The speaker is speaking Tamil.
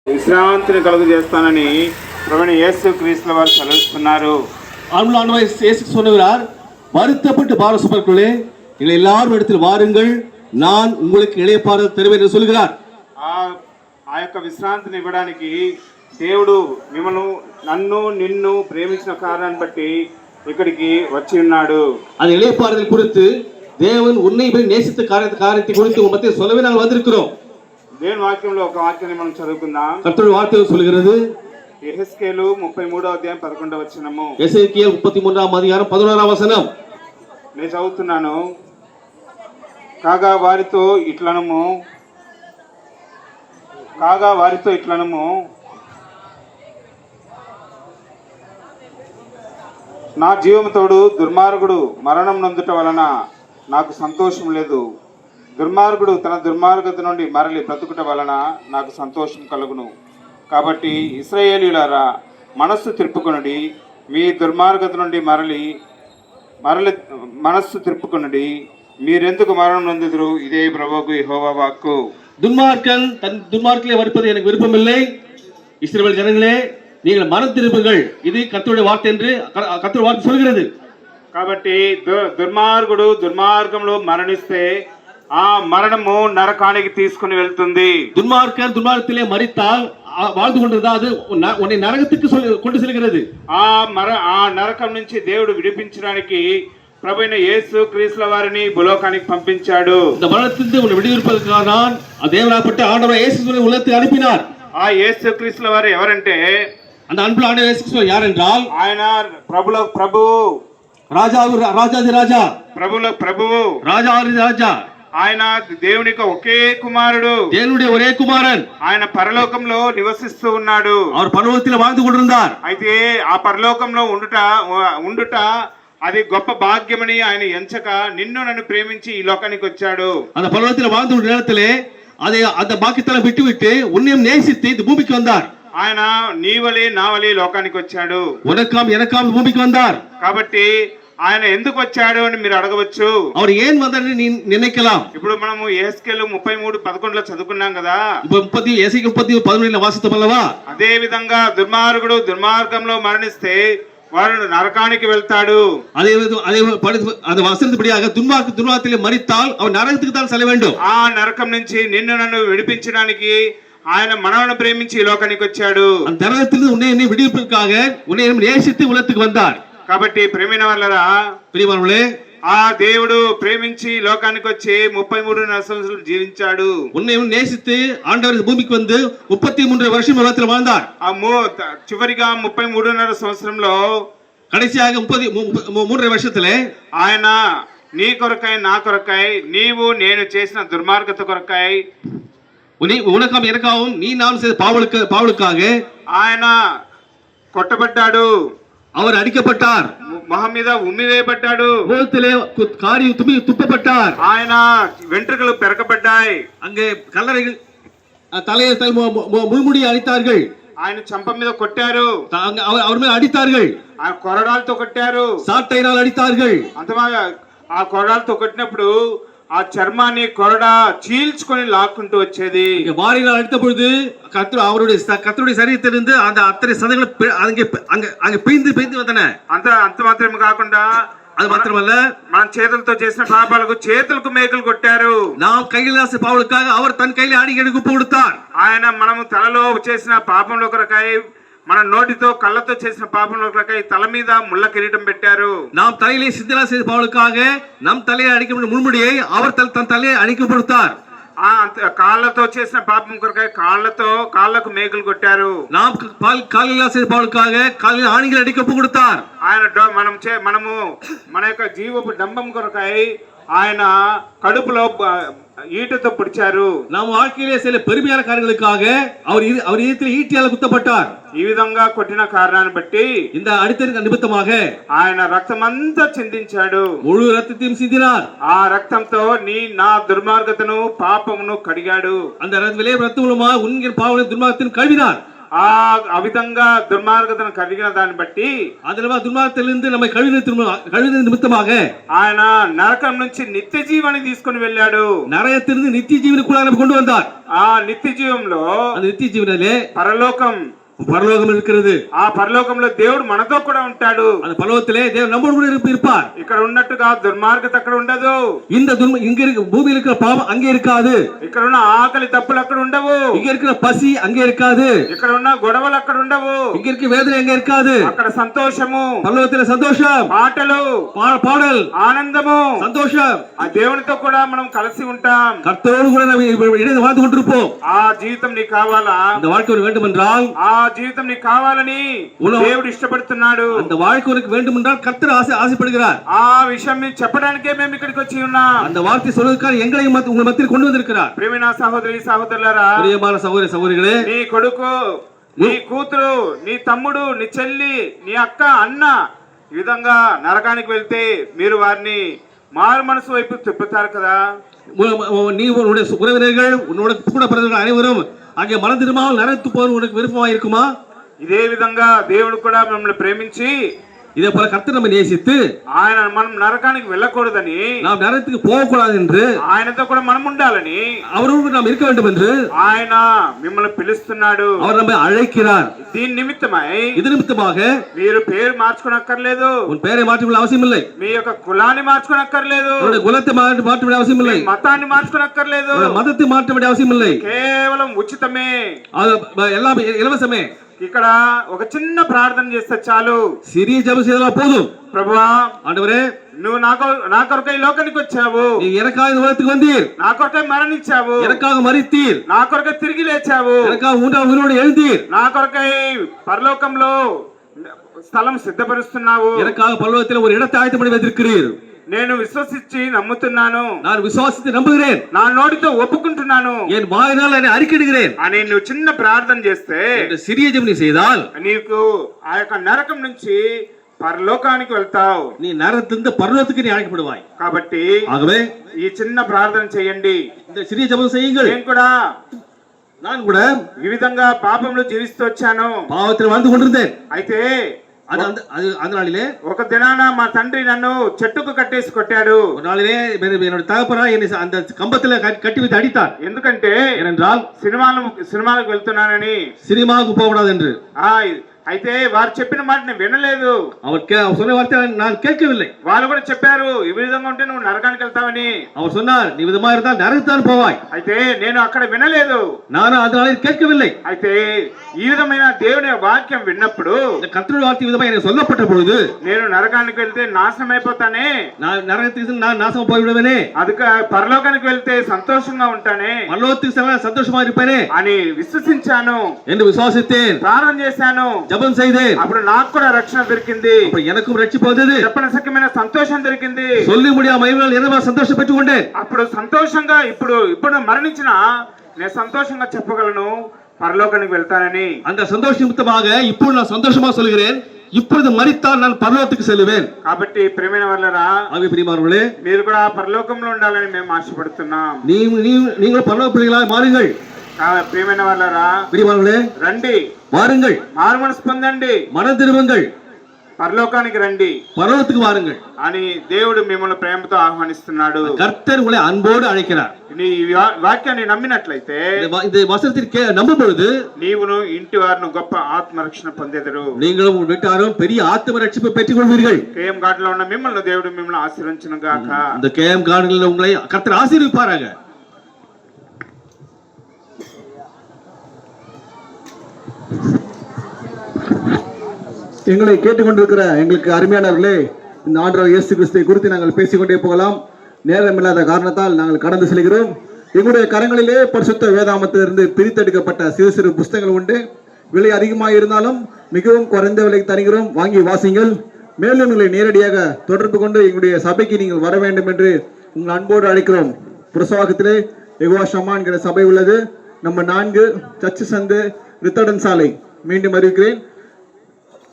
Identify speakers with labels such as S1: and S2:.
S1: విశ్రాంతిని కలుగు చేస్తానని ప్రభువైన యేసు క్రీస్తుల వారు సెలవిస్తున్నారు.
S2: ஆண்டவர் இயேசு சொன்னார், வருத்தப்பட்டு பாரம் சுமக்கிறவர்களே நீங்கள் எல்லாரும் இடத்தில் வாருங்கள், நான் உங்களுக்கு இளைப்பாறுதல் தருவேன் என்று சொல்கிறார்.
S1: ఆ యొక్క విశ్రాంతిని ఇవ్వడానికి దేవుడు మిమ్మల్ని నన్ను నిన్ను ప్రేమించిన కారణాన్ని బట్టి ఇక్కడికి వచ్చి ఉన్నాడు.
S2: அந்த இளைப்பாறுதல் குறித்து தேவன் உன்னை நேசித்த காரியத்தை குறித்து உன் மத்தியில் சொல்லவே நாங்கள் வந்திருக்கிறோம்.
S1: దేవుని వాక్యంలో ఒక వాక్యాన్ని మనం చదువుకుందాం.
S2: கர்த்தருடைய வார்த்தை சொல்கிறது,
S1: యెహెజ్కేలు 33వ అధ్యాయం 11వ వచనము.
S2: எசேக்கியேல் 33వ అధ్యాయం 11వ వచనం.
S1: నేను చదువుతున్నాను. కాగా వారితో ఇట్లనము నా జీవముతోడు దుర్మార్గుడు మరణం నొందుట వలన నాకు సంతోషం లేదు. దుర్మార్గుడు తన దుర్మార్గత నుండి మరలి బ్రతుకుట వలన నాకు సంతోషం కలుగును. కాబట్టి ఇశ్రాయేలీయులారా, మనస్సు తిప్పుకొనుడి, మీ దుర్మార్గత నుండి మరలి మనస్సు తిప్పుకొనుడి, మీరెందుకు మరణం నొందుదురు? ఇదే ప్రభువుకు యెహోవా వాక్కు.
S2: துன்மார்க்கன் தன் துன்மார்க்கிலே வருவது எனக்கு விருப்பமில்லை. இஸ்ரவேல் ஜனங்களே, நீங்கள் மனம் திரும்புங்கள், இது கர்த்தருடைய வார்த்தை என்று கர்த்தருடைய வார்த்தை சொல்கிறது.
S1: కాబట్టి దుర్మార్గుడు దుర్మార్గంలో మరణిస్తే ఆ మరణము నరకానికి తీసుకుని వెళ్తుంది.
S2: துன்மார்க்கன் துன்மார்க்கத்திலே மரித்தால் வாழ்ந்து கொண்டிருந்தா அது உன்னை நரகத்துக்கு கொண்டு செல்கிறது.
S1: ఆ నరకం నుంచి దేవుడు విడిపించడానికి ప్రభువైన యేసు క్రీస్తుల వారిని భూలోకానికి పంపించాడు.
S2: இந்த மரணத்திலிருந்து உன்னை விடுவிப்பதற்காக தான் தேவனாகப்பட்ட ஆண்டவர் இயேசு உலகத்துக்கு அனுப்பினார்.
S1: ఆ యేసు క్రీస్తుల వారు ఎవరంటే,
S2: அந்த அன்புள்ள ஆண்டவர் இயேசு கிறிஸ்து யார் என்றால்,
S1: ఆయన ప్రభువులకు ప్రభువు,
S2: రాజాది రాజా,
S1: ప్రభువులకు ప్రభువు,
S2: రాజాది రాజా.
S1: ఆయన దేవునికి ఒకే కుమారుడు,
S2: దేవుடைய ஒரே குமாரன்.
S1: ఆయన పరలోకంలో నివసిస్తూ ఉన్నాడు.
S2: அவர் பரலோகத்தில் வாழ்ந்து கொண்டிருந்தார்.
S1: అయితే ఆ పరలోకంలో ఉండుట అది గొప్ప భాగ్యమని ఆయన ఎంచక నిన్ను నన్ను ప్రేమించి ఈ లోకానికి వచ్చాడు.
S2: அந்த பரலோகத்தில் வாழ்ந்து கொண்ட நேரத்திலே அந்த பாக்கியத்தை விட்டு உன்னையும் நேசித்து இந்த பூமிக்கு வந்தார்.
S1: ఆయన నీవలే నావలే లోకానికి వచ్చాడు.
S2: உனக்காம் எனக்காம் பூமிக்கு வந்தார்.
S1: కాబట్టి ఆయన ఎందుకు వచ్చాడు అని మీరు అడగవచ్చు.
S2: அவர் ஏன் வந்தார்னு நினைக்கலாம்.
S1: ఇప్పుడు మనము యెహెజ్కేలు 33:11లో చదువుకున్నాం కదా.
S2: ఇప్పుడు 30:11 వాసితం అల్లవా.
S1: అదే విధంగా దుర్మార్గుడు దుర్మార్గంలో మరణిస్తే వారు నరకానికి వెళ్తాడు.
S2: அதே அந்த வசனத்தின்படியாக துன்மார்க்கத்திலே மரித்தால் அவன் நரகத்துக்கு தான் செல்ல வேண்டும்.
S1: ఆ నరకం నుంచి నిన్ను నన్ను విడిపించడానికి ఆయన మనల్ని ప్రేమించి ఈ లోకానికి వచ్చాడు.
S2: அந்த நரகத்திலிருந்து உன்னை விடுவிப்பதற்காக உன்னை நேசித்து உலகத்துக்கு வந்தார்.
S1: కాబట్టి ప్రేమైన వాళ్ళరా,
S2: ప్రియమైనవారే,
S1: ఆ దేవుడు ప్రేమించి లోకానికి వచ్చి 33 సంవత్సరాలు జీవించాడు.
S2: உன்னை நேசித்து ஆண்டவர் பூமிக்கு வந்து 33 வருஷம் உலகத்தில் வாழ்ந்தார்.
S1: చివరిగా 33.5 సంవత్సరంలో
S2: கடைசியாக 33 வருஷத்திலே
S1: ఆయన నీ కొరకై నా కొరకై నీవు నేను చేసిన దుర్మార్గత కొరకై
S2: உனக்காம் எனக்காகவும் நீ நான் செய்த பாவலுக்காக
S1: ఆయన కొట్టబడ్డాడు.
S2: அவர் அடிக்கப்பட்டார்.
S1: మొహం మీద ఉమ్మివేయబడ్డాడు.
S2: முகத்திலே காரி துப்பப்பட்டார்.
S1: ఆయన వెంట్రుకలు పెరగబడ్డాయి.
S2: அங்கே கல்லறைகள் தலையை முள்முடி அடித்தார்கள்.
S1: ఆయన చంప మీద కొట్టారు.
S2: அவர் மேல் అడితాர்கள்.
S1: ఆ కొరడాలతో కొట్టారు.
S2: సాటైనాలు అడితాர்கள்.
S1: అంతమాగా ఆ కొరడాలతో కొట్టినప్పుడు ఆ చర్మాన్ని కొరడా చీల్చుకొని లాక్కుంటూ వచ్చేది.
S2: வாரினால் அடித்த பொழுது கர்த்தருடைய சரீரத்திலிருந்து அந்த அத்தனை சதைகள் அங்கே பிய்ந்து வந்தன.
S1: అంత మాత్రమే కాకుండా
S2: அது மாத்திரமல்ல,
S1: మన చేతులతో చేసిన పాపాలకు చేతులకు మేకులు కొట్టారు.
S2: நாம் கையில் ஆசை பாவலுக்காக அவர் தன் கையில் அடிக்கடி குப்பு கொடுத்தார்.
S1: ఆయన మనము తలలో చేసిన పాపంలో కొరకై, మన నోటితో కళ్ళతో చేసిన పాపంలో కొరకై తల మీద ముళ్ళ కిరీటం పెట్టారు.
S2: நாம் தலையிலே சிந்தனா செய்த பாவலுக்காக நம் தலையை அடிக்கப்பட்ட முள்முடியை அவர் தன் தலையை அடிக்க கொடுத்தார்.
S1: కాళ్ళతో చేసిన పాపం కొరకై కాళ్ళకు మేకులు కొట్టారు.
S2: நாம் காலில் செய்த பாவலுக்காக காலில் ஆணிகள் அடிக்க கொடுத்தார்.
S1: ఆయన మనము మన యొక్క జీవపు డంబం కొరకై ఆయన కడుపులో ஈட்டத்தை பிடிச்சாரு.
S2: நாம் வாழ்க்கையிலே சில பெருமையான காரியங்களுக்காக அவர் இதயத்தில் ஈட்டியால் குத்தப்பட்டார்.
S1: ఈ విధంగా కొట్టిన కారణాన్ని బట్టి
S2: இந்த அடித்ததற்கு நிமித்தமாக
S1: ఆయన రక్తమంతా చిందించాడు.
S2: முழு ரத்தத்தையும் சிந்தினார்.
S1: ఆ రక్తంతో నా దుర్మార్గతను పాపమును కడిగాడు.
S2: அந்த ரத்தம் மூலமாக உன்கிற பாவங்களை துர்மார்க்கத்தையும் கழுவினார்.
S1: ఆ విధంగా దుర్మార్గతను కలిగిన దాన్ని బట్టి
S2: அதில் துன்மார்க்கத்திலிருந்து நம்மை கழுவின நிமித்தமாக
S1: ఆయన నరకం నుంచి నిత్య జీవాన్ని తీసుకొని వెళ్ళాడు.
S2: நரகத்திலிருந்து நித்திய ஜீவனுக்குள்ள நம்மை கொண்டு வந்தார்.
S1: ఆ నిత్య జీవంలో
S2: அந்த நித்திய ஜீவனிலே
S1: పరలోకం
S2: பரலோகம் இருக்கிறது.
S1: ఆ పరలోకంలో దేవుడు మనతో కూడా ఉంటాడు.
S2: அந்த பரலோகத்திலே தேவன் நம்மோடு கூட இருப்பார்.
S1: ఇక్కడ ఉన్నట్టుగా దుర్మార్గత అక్కడ ఉండదు.
S2: இந்த இங்க இருக்க பூமியில் இருக்கிற பாவம் அங்கே இருக்காது.
S1: ఇక్కడ ఉన్న ఆకలి తప్పులు అక్కడ ఉండవు.
S2: இங்க இருக்கிற பசி அங்கே இருக்காது.
S1: ఇక్కడ ఉన్న గొడవలు అక్కడ ఉండవు.
S2: இங்க இருக்க வேதனை அங்கே இருக்காது.
S1: అక్కడ సంతోషము,
S2: பரலோகத்திலே சந்தோஷம்,
S1: పాటలు,
S2: பாடல்,
S1: ఆనందము,
S2: சந்தோஷம்.
S1: ఆ దేవునితో కూడా మనం కలిసి ఉంటాం.
S2: கர்த்தரோடு கூட நாம் இணைந்து வாழ்ந்து கொண்டிருப்போம்.
S1: ఆ జీవితం నీకు కావాలా?
S2: இந்த வாழ்க்கை வேண்டும் என்றால்
S1: ఆ జీవితం నీకు కావాలని దేవుడు ఇష్టపడుతున్నాడు.
S2: அந்த வாழ்க்கை உனக்கு வேண்டும் என்றால் கர்த்தர் ஆசைப்படுகிறார்.
S1: ఆ విషయం మీకు చెప్పడానికే మేము ఇక్కడికి వచ్చి ఉన్నాం.
S2: அந்த வார்த்தை சொல்வதற்காக எங்களை உங்கள் மத்தியில் கொண்டு வந்திருக்கிறார்.
S1: ప్రియమైన సహోదరి సహోదరులారా,
S2: ప్రియమైన సహోదరి సహోదరులే,
S1: నీ కొడుకు, నీ కూతురు, నీ తమ్ముడు, నీ చెల్లి, నీ అక్క, అన్న ఈ విధంగా నరకానికి వెళ్తే మీరు వారిని మారు మనసు వైపు తిప్పుతారు కదా.
S2: நீ உன்னுடைய உறவினர்கள் உன்னோட கூட பிறந்தவர்கள் அனைவரும் அங்கே மனம் திரும்பாமல் நரகத்துக்கு போவது உனக்கு விருப்பமா இருக்குமா?
S1: ఇదే విధంగా దేవుడు కూడా మిమ్మల్ని ప్రేమించి
S2: இதே போல கர்த்தர் நம்மை நேசித்து
S1: ఆయన మనం నరకానికి వెళ్ళకూడదని,
S2: நாம் நரகத்துக்கு போகக்கூடாது என்று,
S1: ఆయనతో కూడా మనం ఉండాలని,
S2: அவரோடு நாம் இருக்க வேண்டும் என்று
S1: ఆయన మిమ్మల్ని పిలుస్తున్నాడు.
S2: அவர் நம்மை அழைக்கிறார்.
S1: దీని నిమిత్తమై
S2: இது நிமித்தமாக
S1: మీరు పేరు మార్చుకోనక్కర్లేదు.
S2: உன் பெயரை மாற்றிக்கொள்ள அவசியம் இல்லை.
S1: మీ యొక్క కులాన్ని మార్చుకోనక్కర్లేదు.
S2: உன்னுடைய குலத்தை மாற்ற வேண்டிய அவசியம் இல்லை.
S1: మతాన్ని మార్చుకోనక్కర్లేదు.
S2: மதத்தை மாற்ற வேண்டிய அவசியம் இல்லை.
S1: కేవలం ఉచితమే,
S2: அது எல்லாம் இலவசமே.
S1: ఇక్కడ ఒక చిన్న ప్రార్థన చేస్తే చాలు.
S2: சிறிய ஜெபம் செய்தால் போதும்.
S1: ప్రభువా,
S2: ஆண்டவரே,
S1: నువ్వు నా కొరకై ఈ లోకానికి వచ్చావు.
S2: நீ எனக்காக இந்த உலகத்துக்கு வந்தீர்.
S1: నా కొరకై మరణించావు.
S2: எனக்காக மரித்தீர்.
S1: నా కొరకై తిరిగి లేచావు.
S2: எனக்காக மூன்றாவது உயிரோடு எழுந்தீர்.
S1: నా కొరకై పరలోకంలో స్థలం సిద్ధపరుస్తున్నావు.
S2: எனக்காக పరలోకத்தில் ஒரு இடத்தை ஆயத்தம் பண்ணி வைத்திருக்கிறீர்.
S1: నేను విశ్వసించి నమ్ముతున్నాను.
S2: நான் விசுவாசித்து நம்புகிறேன்.
S1: నా నోటితో ఒప్పుకుంటున్నాను.
S2: என் வாயினால் என்னை அறிக்கையிடுகிறேன்.
S1: అని నువ్వు చిన్న ప్రార్థన చేస్తే,
S2: சிறிய ஜெபம் நீ செய்தால்
S1: నీకు ఆ యొక్క నరకం నుంచి పరలోకానికి వెళ్తావు.
S2: நீ நரகத்திலிருந்து பரலோகத்துக்கு நீ அழைக்கப்படுவாய்.
S1: కాబట్టి
S2: ஆகவே
S1: ఈ చిన్న ప్రార్థన చేయండి.
S2: இந்த சிறிய ஜெபம் செய்யுங்கள்.
S1: నేను కూడా
S2: நான் கூட
S1: ఈ విధంగా పాపంలో జీవిస్తూ వచ్చాను.
S2: பாவத்தில் வாழ்ந்து கொண்டிருந்தேன்.
S1: అయితే
S2: அந்த நாளிலே
S1: ఒక దినాన మా తండ్రి నన్ను చెట్టుకు కట్టేసి కొట్టాడు.
S2: ஒரு நாளிலே என்னோட தகப்பனா என்னை அந்த கம்பத்துல கட்டி வைத்து அடித்தார்.
S1: ఎందుకంటే
S2: ஏனென்றால்
S1: సినిమాలకు వెళ్తున్నానని,
S2: சினிமாவுக்கு போகக்கூடாது என்று.
S1: అయితే వారు చెప్పిన మాట నేను వినలేదు.
S2: அவர் சொன்ன வார்த்தை நான் கேட்கவில்லை.
S1: వాళ్ళు కూడా చెప్పారు, ఈ విధంగా ఉంటే నువ్వు నరకానికి వెళ్తావని.
S2: அவர் சொன்னார், நீ விதமா இருந்தால் நரகத்தான் போவாய்.
S1: అయితే నేను అక్కడ వినలేదు.
S2: நானும் அந்த நாளில் கேட்கவில்லை.
S1: అయితే ఈ విధమైన దేవుని వాక్యం విన్నప్పుడు,
S2: இந்த கர்த்தருடைய வார்த்தை விதமா எனக்கு சொல்லப்பட்ட பொழுது,
S1: నేను నరకానికి వెళ్తే నాశనం అయిపోతానే,
S2: நான் நரகத்துக்கு நான் நாசமா போய்விடுவேனே,
S1: அதுக்கு పరలోకానికి వెళ్తే సంతోషంగా ఉంటానే,
S2: பரலோகத்துக்கு செல்ல சந்தோஷமா இருப்பேனே
S1: అని విశ్వసించాను,
S2: என்று విశ్వాసిத்தேன்.
S1: ప్రార్థన చేశాను,
S2: ஜெபம் செய்தேன்.
S1: అప్పుడు నాకు కూడా రక్షణ దొరికింది.
S2: அப்ப எனக்கும் ரட்சிப்பு வந்தது.
S1: చెప్పనసక్యమైన సంతోషం దొరికింది.
S2: சொல்லி முடியாத மகிமையால் என்ன சந்தோஷம் பெற்றுக் கொண்டேன்.
S1: అప్పుడు సంతోషంగా ఇప్పుడు మరణించిన నేను సంతోషంగా చెప్పగలను, పరలోకానికి వెళ్తానని.
S2: அந்த சந்தோஷ நிமித்தமாக இப்போது நான் சந்தோஷமா சொல்கிறேன், இப்பொழுது மரித்தால் நான் பரலோகத்துக்கு செல்லுவேன்.
S1: కాబట్టి ప్రియమైన వాళ్ళరా,
S2: ஆகவே பிரியமானவர்களே,
S1: మీరు కూడా పరలోకంలో ఉండాలని మేము ఆశపడుతున్నాం.
S2: நீங்கள் பரலோக பிள்ளைகளாய் மாறுங்கள்.
S1: ప్రియమైన వాళ్ళరా,
S2: பிரியமானவர்களே,
S1: రండి,
S2: வாருங்கள்,
S1: మారు మనసు పొందండి,
S2: மனம் திரும்புங்கள்,
S1: పరలోకానికి రండి,
S2: பரலோகத்துக்கு வாருங்கள்
S1: అని దేవుడు మిమ్మల్ని ప్రేమతో ఆహ్వానిస్తున్నాడు.
S2: கர்த்தர் உங்களை அன்போடு அழைக்கிறார்.
S1: నీ వాక్యాన్ని నమ్మినట్లయితే,
S2: இந்த வசனத்தை நம்பும் பொழுது
S1: నీవును ఇంటి వారిని గొప్ప ఆత్మరక్షణ పొందేదరు.
S2: நீங்களும் உங்கள் வீட்டாரும் பெரிய ஆத்ம ரட்சிப்பை பெற்றுக் கொள்வீர்கள்.
S1: కేఎం ఘాట్ లో ఉన్న మిమ్మల్ని దేవుడు మిమ్మల్ని ఆశీర్వదించును గాక.
S2: இந்த கேஎம் கார்டுகளில் உங்களை கர்த்தர் ஆசீர்வதிப்பாராக.
S3: எங்களை கேட்டுக்கொண்டிருக்கிற எங்களுக்கு அருமையானவர்களே, இந்த ஆண்டவர் இயேசு கிறிஸ்துவை குறித்து நாங்கள் பேசிக்கொண்டே போகலாம். நேரமில்லாத காரணத்தால் நாங்கள் கடந்து செல்கிறோம். எங்களுடைய கரங்களிலே பரிசுத்த வேதாமத்திலிருந்து பிரித்தெடுக்கப்பட்ட சிறு சிறு புஸ்தகங்கள் உண்டு. விலை அதிகமாக இருந்தாலும் மிகவும் குறைந்த விலைக்கு தருகிறோம், வாங்கி வாசிங்கள். மேலும் எங்களை நேரடியாக தொடர்பு கொண்டு எங்களுடைய சபைக்கு நீங்கள் வர வேண்டும் என்று உங்கள் அன்போடு அழைக்கிறோம். புரசவாக்கத்திலே யெகோவா ஷம்மா என்கிற சபை உள்ளது. நம்ம 4 சர்ச்சு சந்து ரித்தடன் சாலை. மீண்டும் அறிவிக்கிறேன்,